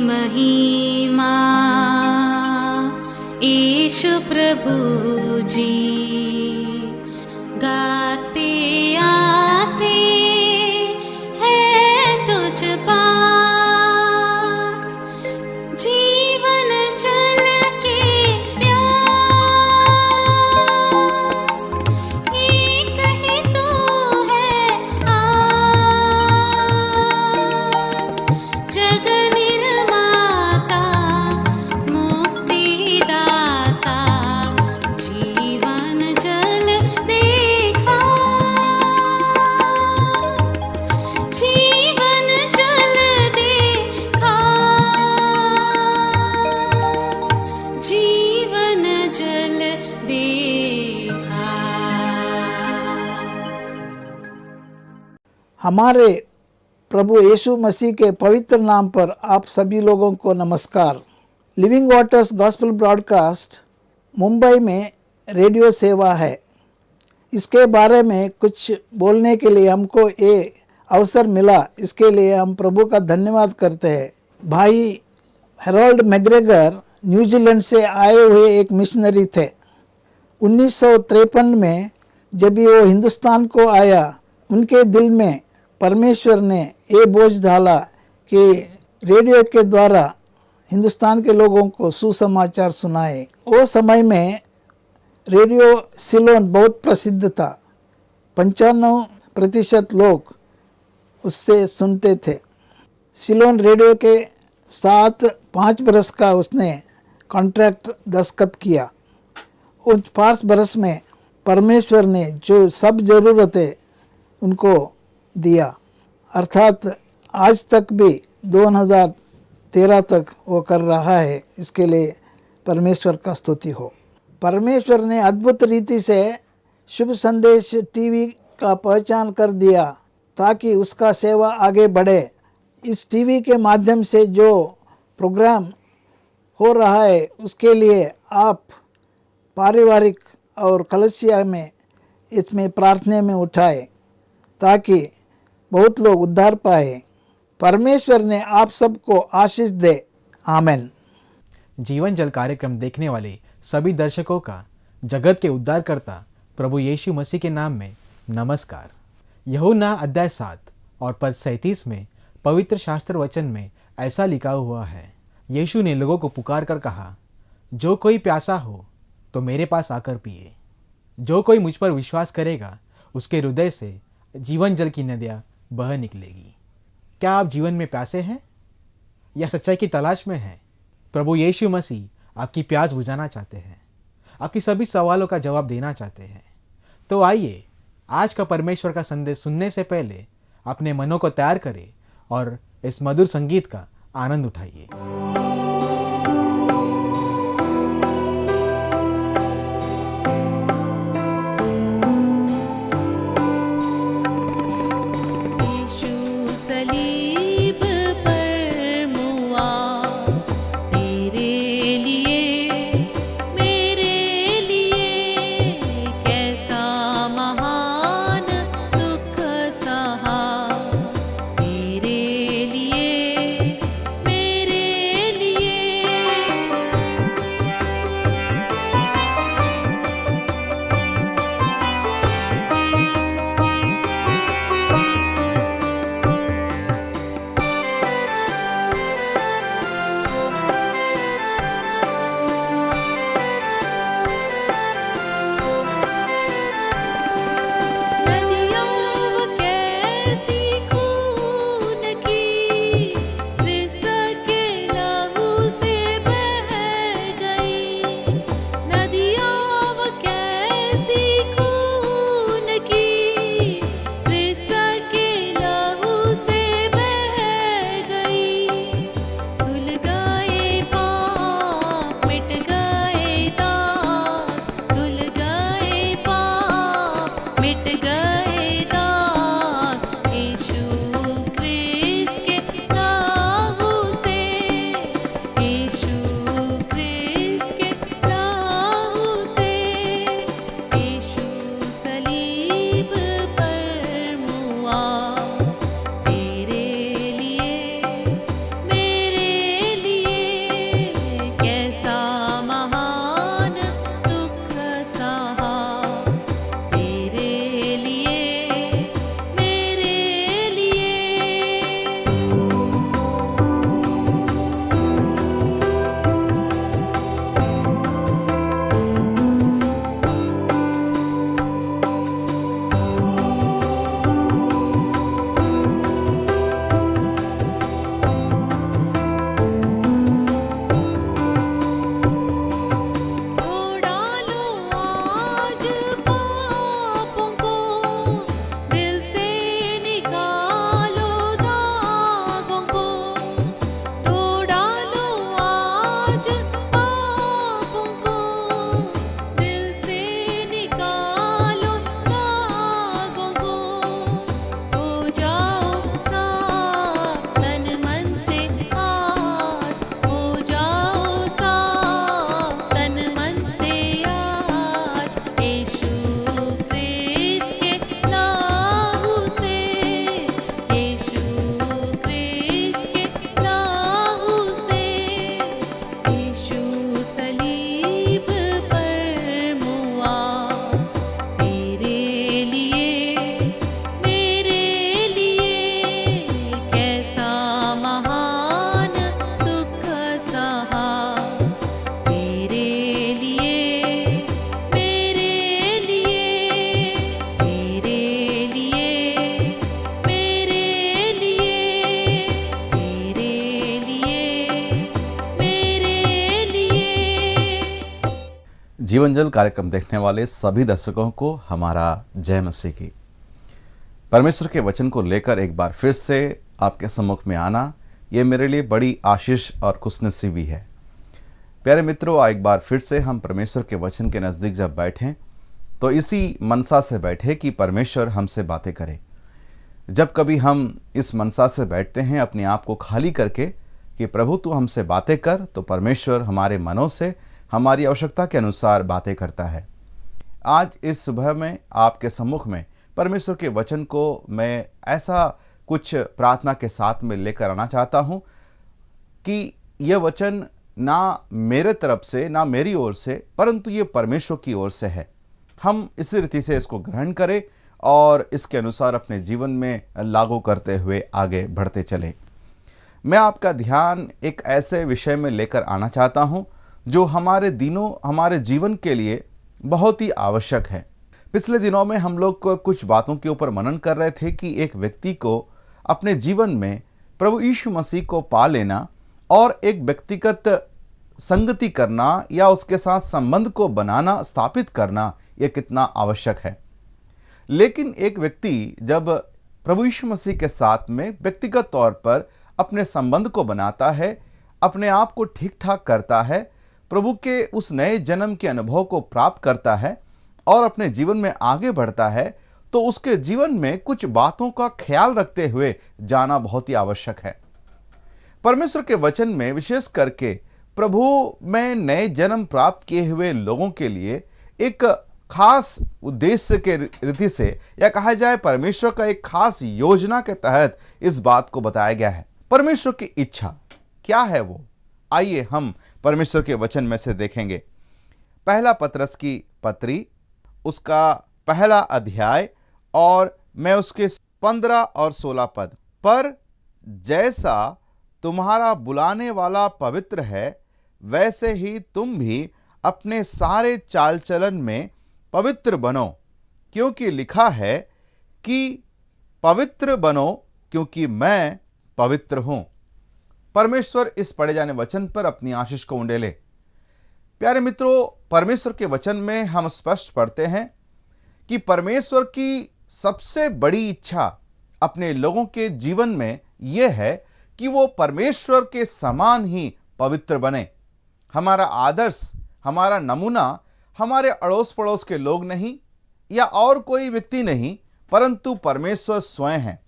महिमा यीशु प्रभु जी गाते आते हैं तुझ पास जीवन जल के प्यास एक ही तो है आस जग निर्माता मुक्तिदाता जीवन जल देखा जीवन जल देखा जीवन जल देखा। हमारे प्रभु यीशु मसीह के पवित्र नाम पर आप सभी लोगों को नमस्कार। Living waters gospel broadcast Mumbai में रेडियो सेवा है। इसके बारे में कुछ बोलने के लिए हमको ये अवसर मिला, इसके लिए हम प्रभु का धन्यवाद करते हैं। भाई हेरोल्ड मैग्रेगर न्यूजीलैंड से आए हुए एक मिशनरी थे। 1953 में जब वो हिंदुस्तान को आया, उनके दिल में परमेश्वर ने ये बोझ डाला कि रेडियो के द्वारा हिंदुस्तान के लोगों को सुसमाचार सुनाए। वो समय में रेडियो सिलोन बहुत प्रसिद्ध था। 95% लोग उससे सुनते थे। सिलोन रेडियो के साथ 5 बरस का उसने कॉन्ट्रैक्ट दस्तखत किया। उन 5 बरस में परमेश्वर ने जो सब ज़रूरतें उनको दिया, अर्थात आज तक भी 2013 तक वो कर रहा है। इसके लिए परमेश्वर का स्तुति हो। परमेश्वर ने अद्भुत रीति से शुभ संदेश टीवी का पहचान कर दिया ताकि उसका सेवा आगे बढ़े। इस टीवी के माध्यम से जो प्रोग्राम हो रहा है उसके लिए आप पारिवारिक और कलीसिया में इसमें प्रार्थना में उठाए ताकि बहुत लोग उद्धार पाए। परमेश्वर ने आप सबको आशीष दे। आमीन। जीवन जल कार्यक्रम देखने वाले सभी दर्शकों का जगत के उद्धारकर्ता प्रभु यीशु मसीह के नाम में नमस्कार। यूहन्ना अध्याय 7 और पद 37 में पवित्र शास्त्र वचन में ऐसा लिखा हुआ है, यीशु ने लोगों को पुकार कर कहा, जो कोई प्यासा हो तो मेरे पास आकर पिए। जो कोई मुझ पर विश्वास करेगा उसके हृदय से जीवन जल की नदियाँ बह निकलेगी। क्या आप जीवन में प्यासे हैं या सच्चाई की तलाश में हैं? प्रभु यीशु मसीह आपकी प्यास बुझाना चाहते हैं, आपकी सभी सवालों का जवाब देना चाहते हैं। तो आइए आज का परमेश्वर का संदेश सुनने से पहले अपने मनों को तैयार करें और इस मधुर संगीत का आनंद उठाइए। मेरे जीवन जल कार्यक्रम देखने वाले सभी दर्शकों को हमारा जय मसीह की। परमेश्वर के वचन को लेकर एक बार फिर से आपके सम्मुख में आना, ये मेरे लिए बड़ी आशीष और खुशनसीबी है। प्यारे मित्रों, एक बार फिर से हम परमेश्वर के वचन के नज़दीक जब बैठें तो इसी मनसा से बैठे कि परमेश्वर हमसे बातें करे। जब कभी हम इस मनसा से बैठते हैं अपने आप को खाली करके कि प्रभु तू हमसे बातें कर, तो परमेश्वर हमारे मनों से हमारी आवश्यकता के अनुसार बातें करता है। आज इस सुबह में आपके सम्मुख में परमेश्वर के वचन को मैं ऐसा कुछ प्रार्थना के साथ में लेकर आना चाहता हूँ कि यह वचन ना मेरे तरफ से ना मेरी ओर से, परंतु ये परमेश्वर की ओर से है। हम इसी रीति से इसको ग्रहण करें और इसके अनुसार अपने जीवन में लागू करते हुए आगे बढ़ते चले। मैं आपका ध्यान एक ऐसे विषय में लेकर आना चाहता हूं जो हमारे जीवन के लिए बहुत ही आवश्यक है। पिछले दिनों में हम लोग कुछ बातों के ऊपर मनन कर रहे थे कि एक व्यक्ति को अपने जीवन में प्रभु यीशु मसीह को पा लेना और एक व्यक्तिगत संगति करना या उसके साथ संबंध को बनाना, स्थापित करना, यह कितना आवश्यक है। लेकिन एक व्यक्ति जब प्रभु यीशु मसीह के साथ में व्यक्तिगत तौर पर अपने संबंध को बनाता है, अपने आप को ठीक ठाक करता है, प्रभु के उस नए जन्म के अनुभव को प्राप्त करता है और अपने जीवन में आगे बढ़ता है, तो उसके जीवन में कुछ बातों का ख्याल रखते हुए जाना बहुत ही आवश्यक है। परमेश्वर के वचन में विशेष करके प्रभु में नए जन्म प्राप्त किए हुए लोगों के लिए एक खास उद्देश्य के रीति से, या कहा जाए परमेश्वर का एक खास योजना के तहत इस बात को बताया गया है। परमेश्वर की इच्छा क्या है वो, आइए हम परमेश्वर के वचन में से देखेंगे। पहला पतरस की पत्री, उसका पहला अध्याय और मैं उसके 15 और 16 पद। पर जैसा तुम्हारा बुलाने वाला पवित्र है, वैसे ही तुम भी अपने सारे चाल चलन में पवित्र बनो, क्योंकि लिखा है कि पवित्र बनो क्योंकि मैं पवित्र हूं। परमेश्वर इस पढ़े जाने वचन पर अपनी आशीष को उंडेले। प्यारे मित्रों, परमेश्वर के वचन में हम स्पष्ट पढ़ते हैं कि परमेश्वर की सबसे बड़ी इच्छा अपने लोगों के जीवन में यह है कि वो परमेश्वर के समान ही पवित्र बने। हमारा आदर्श, हमारा नमूना हमारे अड़ोस पड़ोस के लोग नहीं या और कोई व्यक्ति नहीं, परंतु परमेश्वर स्वयं है।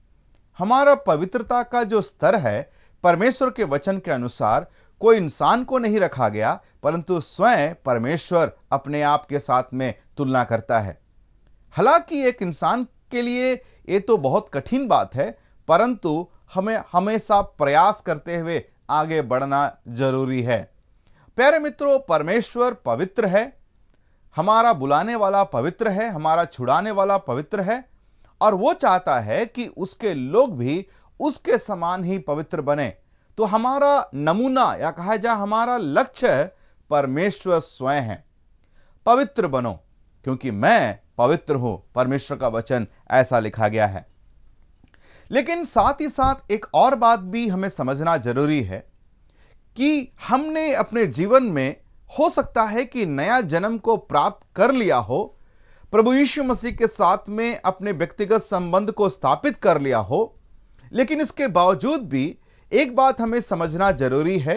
हमारा पवित्रता का जो स्तर है, परमेश्वर के वचन के अनुसार कोई इंसान को नहीं रखा गया, परंतु स्वयं परमेश्वर अपने आप के साथ में तुलना करता है। हालांकि एक इंसान के लिए ये तो बहुत कठिन बात है, परंतु हमें हमेशा प्रयास करते हुए आगे बढ़ना जरूरी है। प्यारे मित्रों, परमेश्वर पवित्र है, हमारा बुलाने वाला पवित्र है, हमारा छुड़ाने वाला पवित्र है, और वो चाहता है कि उसके लोग भी उसके समान ही पवित्र बने। तो हमारा नमूना या कहा जाए हमारा लक्ष्य परमेश्वर स्वयं है। पवित्र बनो क्योंकि मैं पवित्र हूं, परमेश्वर का वचन ऐसा लिखा गया है। लेकिन साथ ही साथ एक और बात भी हमें समझना जरूरी है कि हमने अपने जीवन में हो सकता है कि नया जन्म को प्राप्त कर लिया हो, प्रभु यीशु मसीह के साथ में अपने व्यक्तिगत संबंध को स्थापित कर लिया हो, लेकिन इसके बावजूद भी एक बात हमें समझना जरूरी है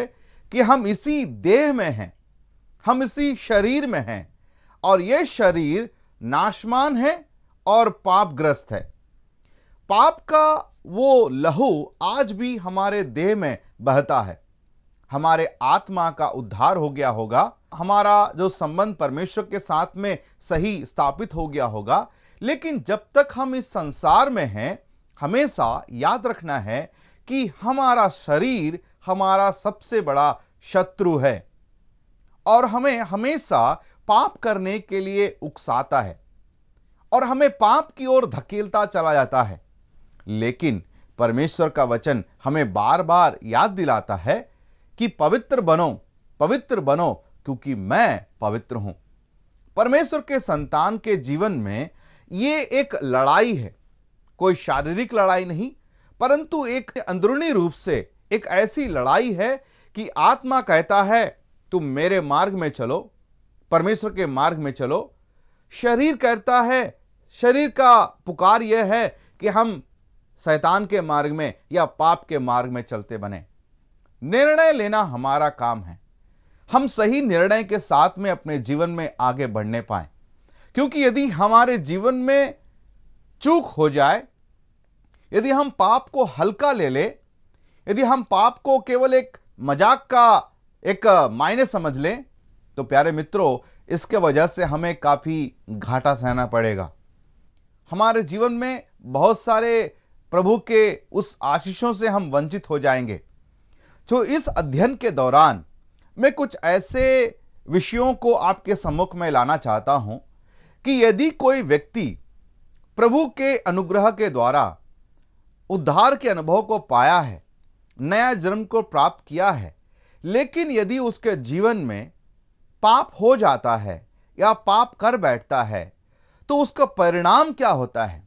कि हम इसी देह में हैं, हम इसी शरीर में हैं, और यह शरीर नाशमान है और पापग्रस्त है। पाप का वो लहू आज भी हमारे देह में बहता है। हमारे आत्मा का उद्धार हो गया होगा, हमारा जो संबंध परमेश्वर के साथ में सही स्थापित हो गया होगा, लेकिन जब तक हम इस संसार में हैं, हमेशा याद रखना है कि हमारा शरीर हमारा सबसे बड़ा शत्रु है और हमें हमेशा पाप करने के लिए उकसाता है और हमें पाप की ओर धकेलता चला जाता है। लेकिन परमेश्वर का वचन हमें बार बार याद दिलाता है कि पवित्र बनो क्योंकि मैं पवित्र हूं। परमेश्वर के संतान के जीवन में ये एक लड़ाई है, कोई शारीरिक लड़ाई नहीं, परंतु एक अंदरूनी रूप से एक ऐसी लड़ाई है कि आत्मा कहता है तुम मेरे मार्ग में चलो, परमेश्वर के मार्ग में चलो। शरीर कहता है, शरीर का पुकार यह है कि हम शैतान के मार्ग में या पाप के मार्ग में चलते बने। निर्णय लेना हमारा काम है। हम सही निर्णय के साथ में अपने जीवन में आगे बढ़ने पाए, क्योंकि यदि हमारे जीवन में चूक हो जाए, यदि हम पाप को हल्का ले ले, यदि हम पाप को केवल एक मजाक का एक मायने समझ लें, तो प्यारे मित्रों, इसके वजह से हमें काफी घाटा सहना पड़ेगा। हमारे जीवन में बहुत सारे प्रभु के उस आशीषों से हम वंचित हो जाएंगे। तो इस अध्ययन के दौरान मैं कुछ ऐसे विषयों को आपके सम्मुख में लाना चाहता हूं कि यदि कोई व्यक्ति प्रभु के अनुग्रह के द्वारा उद्धार के अनुभव को पाया है, नया जन्म को प्राप्त किया है, लेकिन यदि उसके जीवन में पाप हो जाता है या पाप कर बैठता है, तो उसका परिणाम क्या होता है,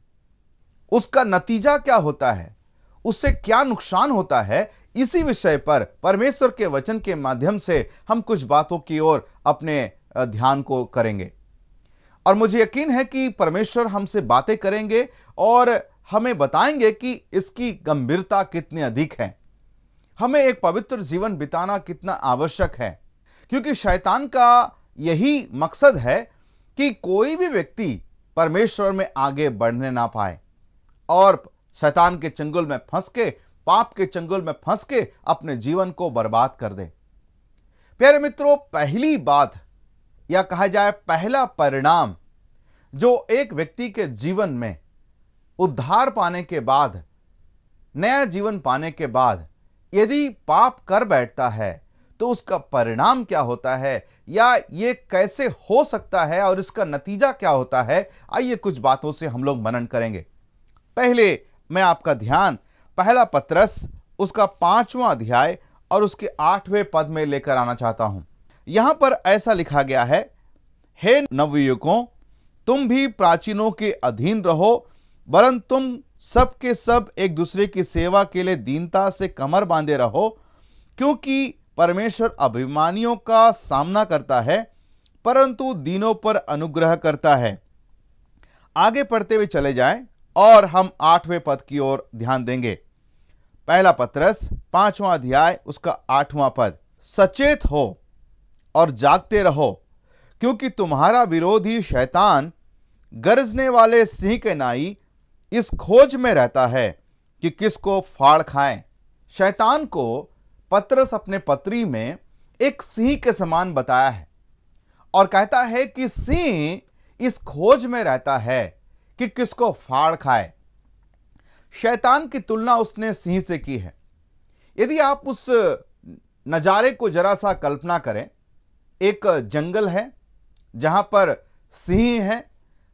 उसका नतीजा क्या होता है, उससे क्या नुकसान होता है, इसी विषय पर परमेश्वर के वचन के माध्यम से हम कुछ बातों की ओर अपने ध्यान को करेंगे। और मुझे यकीन है कि परमेश्वर हमसे बातें करेंगे और हमें बताएंगे कि इसकी गंभीरता कितनी अधिक है, हमें एक पवित्र जीवन बिताना कितना आवश्यक है। क्योंकि शैतान का यही मकसद है कि कोई भी व्यक्ति परमेश्वर में आगे बढ़ने ना पाए और शैतान के चंगुल में फंस के, पाप के चंगुल में फंस के अपने जीवन को बर्बाद कर दे। प्यारे मित्रों, पहली बात या कहा जाए पहला परिणाम जो एक व्यक्ति के जीवन में उद्धार पाने के बाद, नया जीवन पाने के बाद यदि पाप कर बैठता है, तो उसका परिणाम क्या होता है या ये कैसे हो सकता है और इसका नतीजा क्या होता है, आइए कुछ बातों से हम लोग मनन करेंगे। पहले मैं आपका ध्यान पहला पत्रस उसका 5वां अध्याय और उसके 8वें पद में लेकर आना चाहता हूं। यहां पर ऐसा लिखा गया है, हे नवयुवकों, तुम भी प्राचीनों के अधीन रहो, वरन तुम सब के सब एक दूसरे की सेवा के लिए दीनता से कमर बांधे रहो, क्योंकि परमेश्वर अभिमानियों का सामना करता है, परंतु दीनों पर अनुग्रह करता है। आगे पढ़ते हुए चले जाएं और हम 8वें पद की ओर ध्यान देंगे। पहला पत्रस 5वां अध्याय उसका 8वां पद, सचेत हो और जागते रहो, क्योंकि तुम्हारा विरोधी शैतान गरजने वाले सिंह के नाई इस खोज में रहता है कि किसको फाड़ खाए। शैतान को पत्रस अपने पत्री में एक सिंह के समान बताया है और कहता है कि सिंह इस खोज में रहता है कि किसको फाड़ खाए। शैतान की तुलना उसने सिंह से की है। यदि आप उस नजारे को जरा सा कल्पना करें, एक जंगल है जहां पर सिंह है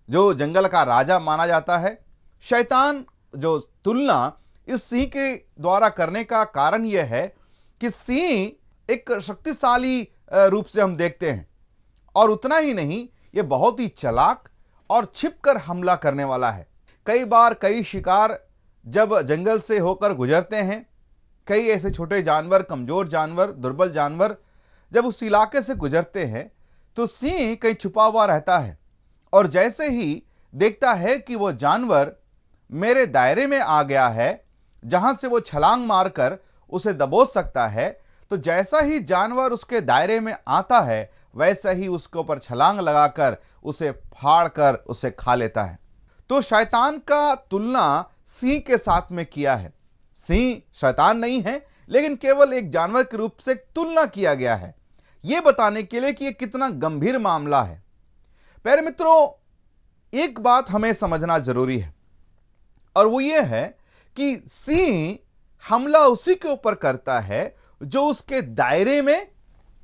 जो जंगल का राजा माना जाता है। शैतान जो तुलना इस सिंह के द्वारा करने का कारण यह है कि सिंह एक शक्तिशाली रूप से हम देखते हैं और उतना ही नहीं, यह बहुत ही चालाक और छिपकर हमला करने वाला है। कई बार कई शिकार जब जंगल से होकर गुजरते हैं, कई ऐसे छोटे जानवर, कमजोर जानवर, दुर्बल जानवर जब उस इलाके से गुजरते हैं, तो सिंह कहीं छुपा हुआ रहता है और जैसे ही देखता है कि वो जानवर मेरे दायरे में आ गया है जहां से वो छलांग मारकर उसे दबोच सकता है, तो जैसा ही जानवर उसके दायरे में आता है, वैसा ही उसके ऊपर छलांग लगाकर उसे फाड़ कर उसे खा लेता है। तो शैतान का तुलना सिंह के साथ में किया है। सिंह शैतान नहीं है, लेकिन केवल एक जानवर के रूप से तुलना किया गया है, यह बताने के लिए कि यह कितना गंभीर मामला है। प्यारे मित्रों, एक बात हमें समझना जरूरी है और वो ये है कि सिंह हमला उसी के ऊपर करता है जो उसके दायरे में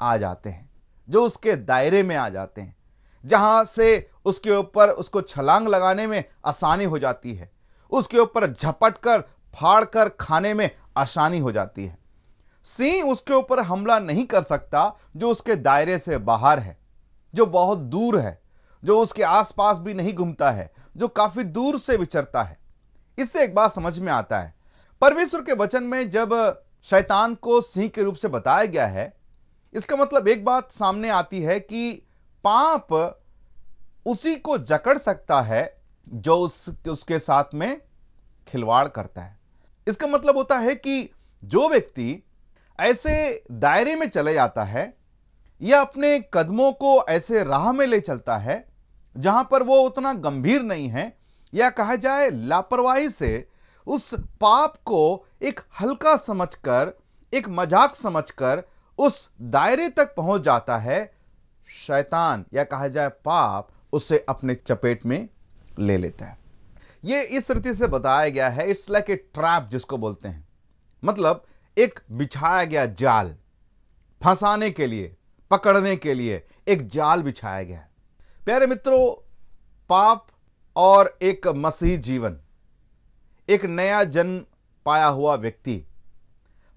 आ जाते हैं, जो उसके दायरे में आ जाते हैं, जहां से उसके ऊपर उसको छलांग लगाने में आसानी हो जाती है, उसके ऊपर झपट कर फाड़ कर खाने में आसानी हो जाती है। सिंह उसके ऊपर हमला नहीं कर सकता जो उसके दायरे से बाहर है, जो बहुत दूर है, जो उसके आसपास भी नहीं घूमता है, जो काफी दूर से विचरता है। इससे एक बात समझ में आता है, परमेश्वर के वचन में जब शैतान को सिंह के रूप से बताया गया है, इसका मतलब एक बात सामने आती है कि पाप उसी को जकड़ सकता है जो उसके साथ में खिलवाड़ करता है। इसका मतलब होता है कि जो व्यक्ति ऐसे दायरे में चले जाता है या अपने कदमों को ऐसे राह में ले चलता है जहां पर वो उतना गंभीर नहीं है, या कहा जाए लापरवाही से उस पाप को एक हल्का समझकर, एक मजाक समझकर उस दायरे तक पहुंच जाता है, शैतान या कहा जाए पाप उसे अपने चपेट में ले लेता है। ये इस रीति से बताया गया है, इट्स लाइक ए ट्रैप जिसको बोलते हैं, मतलब एक बिछाया गया जाल, फंसाने के लिए, पकड़ने के लिए एक जाल बिछाया गया है। प्यारे मित्रों, पाप और एक मसीही जीवन, एक नया जन्म पाया हुआ व्यक्ति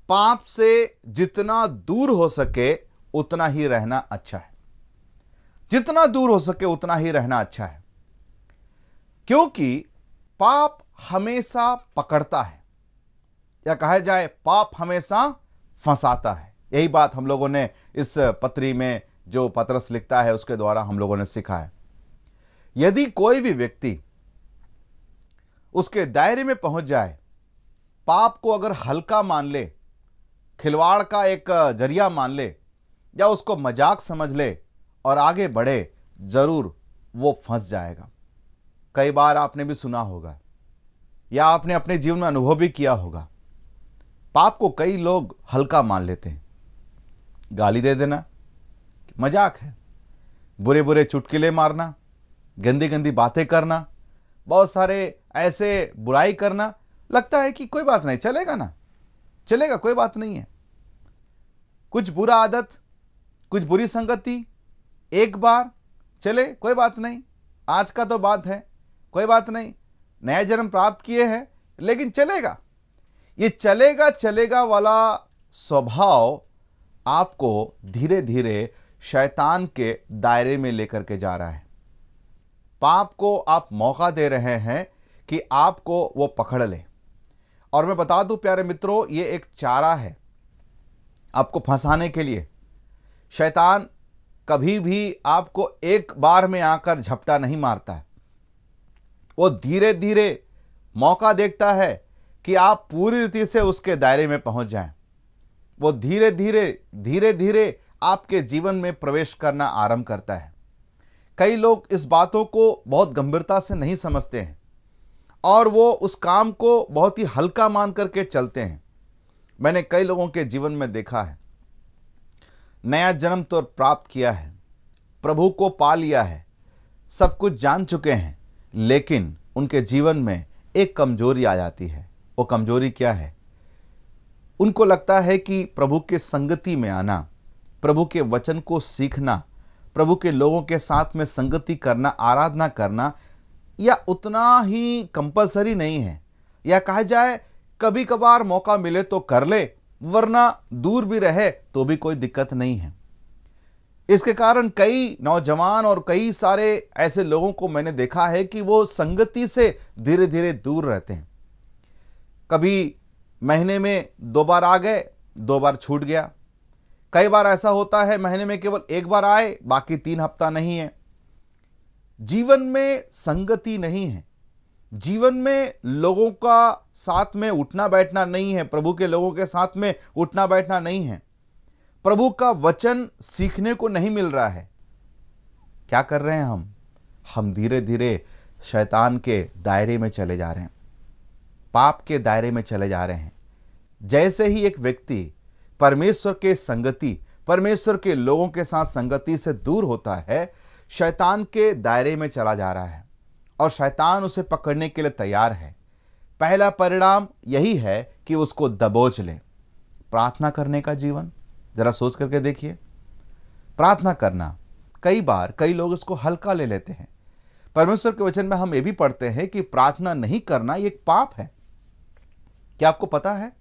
पाप से जितना दूर हो सके उतना ही रहना अच्छा है। जितना दूर हो सके उतना ही रहना अच्छा है, क्योंकि पाप हमेशा पकड़ता है, या कहा जाए पाप हमेशा फंसाता है। यही बात हम लोगों ने इस पत्री में जो पत्रस लिखता है उसके द्वारा हम लोगों ने सीखा है। यदि कोई भी व्यक्ति उसके दायरे में पहुंच जाए, पाप को अगर हल्का मान ले, खिलवाड़ का एक जरिया मान ले, या उसको मजाक समझ ले और आगे बढ़े, जरूर वो फंस जाएगा। कई बार आपने भी सुना होगा या आपने अपने जीवन में अनुभव भी किया होगा, पाप को कई लोग हल्का मान लेते हैं। गाली दे देना मजाक है, बुरे बुरे चुटकुले मारना, गंदी गंदी बातें करना, बहुत सारे ऐसे बुराई करना, लगता है कि कोई बात नहीं, चलेगा ना, चलेगा, कोई बात नहीं है। कुछ बुरा आदत, कुछ बुरी संगति, एक बार चले, कोई बात नहीं, आज का तो बात है, कोई बात नहीं, नया जन्म प्राप्त किए हैं, लेकिन चलेगा। ये चलेगा चलेगा वाला स्वभाव आपको धीरे धीरे शैतान के दायरे में लेकर के जा रहा है। पाप को आप मौका दे रहे हैं कि आपको वो पकड़ ले। और मैं बता दूं प्यारे मित्रों, ये एक चारा है आपको फंसाने के लिए। शैतान कभी भी आपको एक बार में आकर झपटा नहीं मारता है, वो धीरे धीरे मौका देखता है कि आप पूरी रीति से उसके दायरे में पहुंच जाएं। वो धीरे धीरे आपके जीवन में प्रवेश करना आरंभ करता है। कई लोग इस बातों को बहुत गंभीरता से नहीं समझते हैं और वो उस काम को बहुत ही हल्का मान करके चलते हैं। मैंने कई लोगों के जीवन में देखा है, नया जन्म तो प्राप्त किया है, प्रभु को पा लिया है, सब कुछ जान चुके हैं, लेकिन उनके जीवन में एक कमजोरी आ जाती है। वो कमजोरी क्या है? उनको लगता है कि प्रभु के संगति में आना, प्रभु के वचन को सीखना, प्रभु के लोगों के साथ में संगति करना, आराधना करना, या उतना ही कंपलसरी नहीं है, या कहा जाए कभी कभार मौका मिले तो कर ले, वरना दूर भी रहे तो भी कोई दिक्कत नहीं है। इसके कारण कई नौजवान और कई सारे ऐसे लोगों को मैंने देखा है कि वो संगति से धीरे धीरे दूर रहते हैं। कभी महीने में 2 बार आ गए, 2 बार छूट गया। कई बार ऐसा होता है महीने में केवल 1 बार आए, बाकी 3 हफ्ता नहीं है। जीवन में संगति नहीं है, जीवन में लोगों का साथ में उठना बैठना नहीं है, प्रभु के लोगों के साथ में उठना बैठना नहीं है, प्रभु का वचन सीखने को नहीं मिल रहा है। क्या कर रहे हैं हम धीरे धीरे शैतान के दायरे में चले जा रहे हैं, पाप के दायरे में चले जा रहे हैं। जैसे ही एक व्यक्ति परमेश्वर के संगति, परमेश्वर के लोगों के साथ संगति से दूर होता है, शैतान के दायरे में चला जा रहा है और शैतान उसे पकड़ने के लिए तैयार है। पहला परिणाम यही है कि उसको दबोच ले। प्रार्थना करने का जीवन जरा सोच करके देखिए। प्रार्थना करना, कई बार कई लोग इसको हल्का ले लेते हैं। परमेश्वर के वचन में हम ये भी पढ़ते हैं कि प्रार्थना नहीं करना ये एक पाप है। क्या आपको पता है?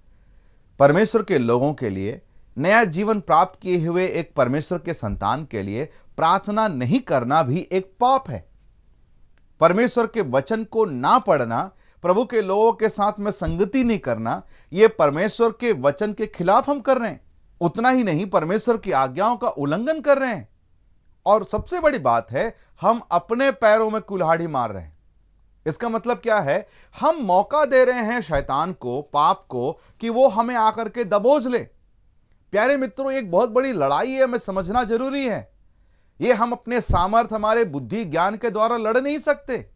परमेश्वर के लोगों के लिए, नया जीवन प्राप्त किए हुए एक परमेश्वर के संतान के लिए प्रार्थना नहीं करना भी एक पाप है। परमेश्वर के वचन को ना पढ़ना, प्रभु के लोगों के साथ में संगति नहीं करना, यह परमेश्वर के वचन के खिलाफ हम कर रहे हैं। उतना ही नहीं, परमेश्वर की आज्ञाओं का उल्लंघन कर रहे हैं। और सबसे बड़ी बात है, हम अपने पैरों में कुल्हाड़ी मार रहे हैं। इसका मतलब क्या है? हम मौका दे रहे हैं शैतान को, पाप को, कि वो हमें आकर के दबोच ले। प्यारे मित्रों, एक बहुत बड़ी लड़ाई है, हमें समझना जरूरी है। ये हम अपने सामर्थ, हमारे बुद्धि ज्ञान के द्वारा लड़ नहीं सकते।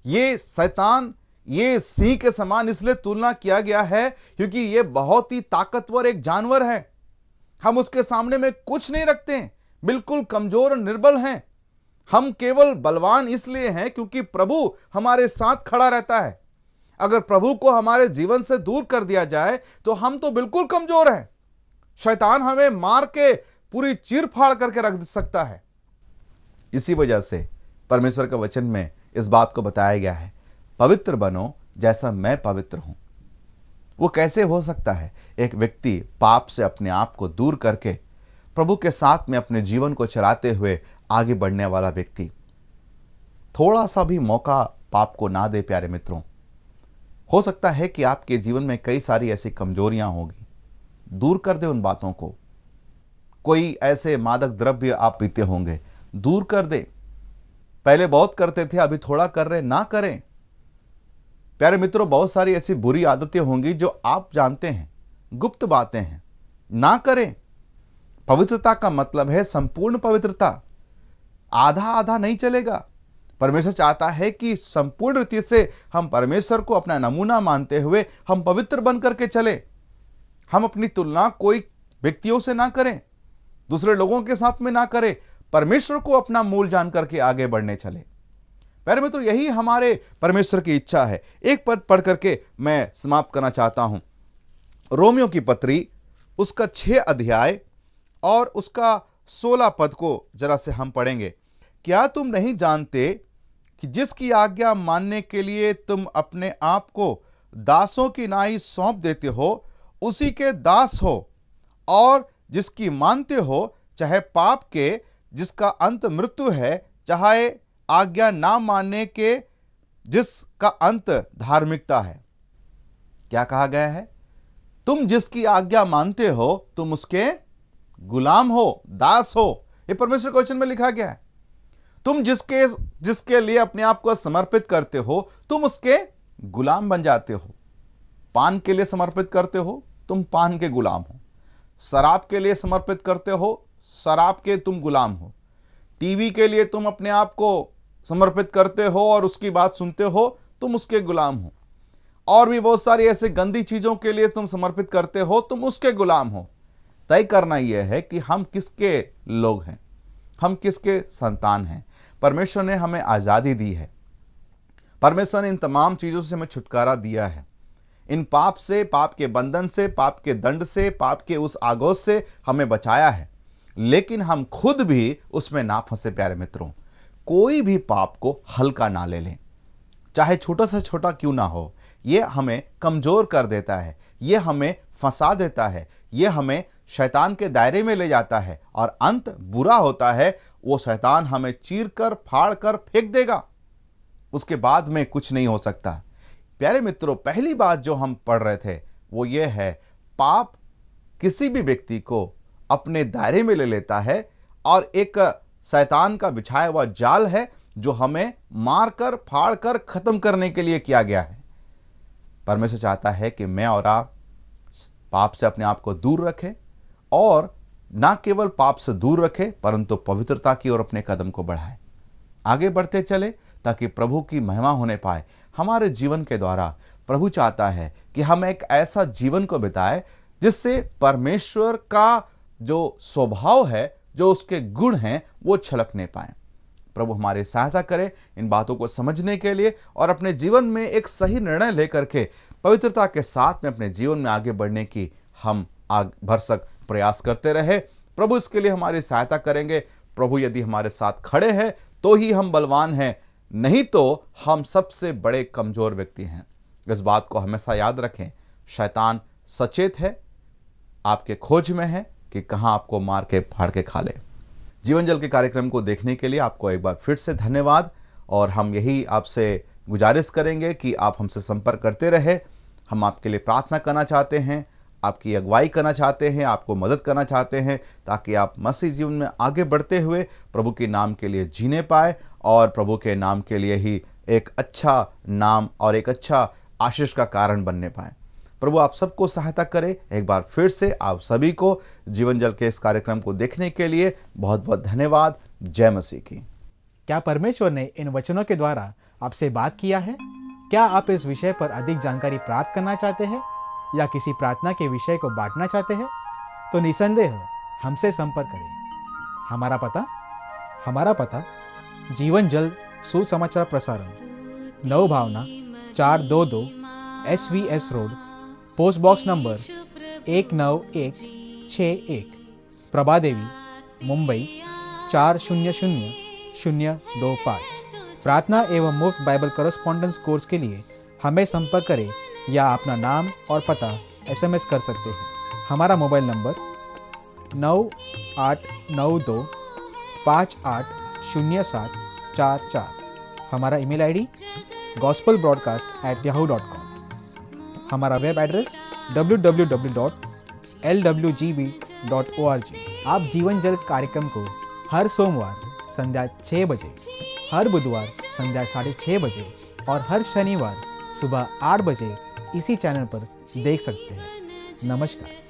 ये शैतान, ये सिंह के समान इसलिए तुलना किया गया है क्योंकि ये बहुत ही ताकतवर एक जानवर है। हम उसके सामने में कुछ नहीं रखते, बिल्कुल कमजोर और निर्बल हैं। हम केवल बलवान इसलिए हैं क्योंकि प्रभु हमारे साथ खड़ा रहता है। अगर प्रभु को हमारे जीवन से दूर कर दिया जाए तो हम तो बिल्कुल कमजोर हैं। शैतान हमें मार के पूरी चीर फाड़ करके रख सकता है। इसी वजह से परमेश्वर के वचन में इस बात को बताया गया है, पवित्र बनो जैसा मैं पवित्र हूं। वो कैसे हो सकता है? एक व्यक्ति पाप से अपने आप को दूर करके प्रभु के साथ में अपने जीवन को चलाते हुए आगे बढ़ने वाला व्यक्ति थोड़ा सा भी मौका पाप को ना दे। प्यारे मित्रों, हो सकता है कि आपके जीवन में कई सारी ऐसी कमजोरियां होगी, दूर कर दे उन बातों को। कोई ऐसे मादक द्रव्य आप पीते होंगे, दूर कर दे। पहले बहुत करते थे, अभी थोड़ा कर रहे, ना करें। प्यारे मित्रों, बहुत सारी ऐसी बुरी आदतें होंगी जो आप जानते हैं, गुप्त बातें हैं, ना करें। पवित्रता का मतलब है संपूर्ण पवित्रता, आधा आधा नहीं चलेगा। परमेश्वर चाहता है कि संपूर्ण रीति से हम परमेश्वर को अपना नमूना मानते हुए हम पवित्र बन करके चले। हम अपनी तुलना कोई व्यक्तियों से ना करें, दूसरे लोगों के साथ में ना करें, परमेश्वर को अपना मूल जान करके आगे बढ़ने चले। प्यारे मित्रों, यही हमारे परमेश्वर की इच्छा है। एक पद पढ़ करके मैं समाप्त करना चाहता हूं। रोमियो की पत्री उसका 6 अध्याय और उसका 16 पद को जरा से हम पढ़ेंगे। क्या तुम नहीं जानते कि जिसकी आज्ञा मानने के लिए तुम अपने आप को दासों की नाई सौंप देते हो, उसी के दास हो, और जिसकी मानते हो, चाहे पाप के जिसका अंत मृत्यु है, चाहे आज्ञा ना मानने के जिसका अंत धार्मिकता है। क्या कहा गया है? तुम जिसकी आज्ञा मानते हो, तुम उसके गुलाम हो, दास हो। ये परमेश्वर के वचन में लिखा गया है। तुम जिसके लिए अपने आप को समर्पित करते हो, तुम उसके गुलाम बन जाते हो। पान के लिए समर्पित करते हो, तुम पान के गुलाम हो। शराब के लिए समर्पित करते हो, शराब के तुम गुलाम हो। टीवी के लिए तुम अपने आप को समर्पित करते हो और उसकी बात सुनते हो, तुम उसके गुलाम हो। और भी बहुत सारी ऐसे गंदी चीजों के लिए तुम समर्पित करते हो, तुम उसके गुलाम हो। तय करना यह है कि हम किसके लोग हैं, हम किसके संतान हैं। परमेश्वर ने हमें आज़ादी दी है। परमेश्वर ने इन तमाम चीज़ों से हमें छुटकारा दिया है। इन पाप से, पाप के बंधन से, पाप के दंड से, पाप के उस आगोश से हमें बचाया है। लेकिन हम खुद भी उसमें ना फंसे। प्यारे मित्रों, कोई भी पाप को हल्का ना ले लें, चाहे छोटा से छोटा क्यों ना हो। ये हमें कमज़ोर कर देता है, ये हमें फंसा देता है, ये हमें शैतान के दायरे में ले जाता है और अंत बुरा होता है। वो शैतान हमें चीर कर, फाड़ कर फेंक देगा। उसके बाद में कुछ नहीं हो सकता। प्यारे मित्रों, पहली बात जो हम पढ़ रहे थे वो ये है, पाप किसी भी व्यक्ति को अपने दायरे में ले लेता है और एक शैतान का बिछाया हुआ जाल है जो हमें मार कर, फाड़ कर, खत्म करने के लिए किया गया है। परमेश्वर चाहता है कि मैं और आप पाप से अपने आप को दूर रखें, और ना केवल पाप से दूर रखें परंतु पवित्रता की ओर अपने कदम को बढ़ाएं, आगे बढ़ते चले, ताकि प्रभु की महिमा होने पाए हमारे जीवन के द्वारा। प्रभु चाहता है कि हम एक ऐसा जीवन को बिताएं जिससे परमेश्वर का जो स्वभाव है, जो उसके गुण हैं, वो छलकने पाए। प्रभु हमारी सहायता करे इन बातों को समझने के लिए और अपने जीवन में एक सही निर्णय लेकर के पवित्रता के साथ में अपने जीवन में आगे बढ़ने की हम भरसक प्रयास करते रहे। प्रभु इसके लिए हमारी सहायता करेंगे। प्रभु यदि हमारे साथ खड़े हैं तो ही हम बलवान हैं, नहीं तो हम सबसे बड़े कमजोर व्यक्ति हैं। इस बात को हमेशा याद रखें। शैतान सचेत है, आपके खोज में है कि कहां आपको मार के फाड़ के खा ले। जीवन जल के कार्यक्रम को देखने के लिए आपको एक बार फिर से धन्यवाद, और हम यही आपसे गुजारिश करेंगे कि आप हमसे संपर्क करते रहे। हम आपके लिए प्रार्थना करना चाहते हैं, आपकी अगुवाई करना चाहते हैं, आपको मदद करना चाहते हैं, ताकि आप मसीह जीवन में आगे बढ़ते हुए प्रभु के नाम के लिए जीने पाए और प्रभु के नाम के लिए ही एक अच्छा नाम और एक अच्छा आशीष का कारण बनने पाए। प्रभु आप सबको सहायता करे। एक बार फिर से आप सभी को जीवन जल के इस कार्यक्रम को देखने के लिए बहुत बहुत धन्यवाद। जय मसीह की। क्या परमेश्वर ने इन वचनों के द्वारा आपसे बात किया है? क्या आप इस विषय पर अधिक जानकारी प्राप्त करना चाहते हैं या किसी प्रार्थना के विषय को बांटना चाहते हैं? तो निसंदेह हमसे संपर्क करें। हमारा पता जीवन जल सुसमाचार प्रसारण, Nav Bhavna 422 SVS road, post box number 19161, Prabha Devi, Mumbai 400025। प्रार्थना एवं मुफ्त बाइबल करस्पॉन्डेंस कोर्स के लिए हमें संपर्क करें या अपना नाम और पता SMS कर सकते हैं। हमारा मोबाइल नंबर 9892580744। हमारा ईमेल ID gospelbroadcast@yahoo.com। हमारा वेब एड्रेस www.lwgb.org। आप जीवन जल कार्यक्रम को हर सोमवार संध्या 6 बजे, हर बुधवार संध्या 6:30 बजे और हर शनिवार सुबह 8 बजे इसी चैनल पर देख सकते हैं। नमस्कार।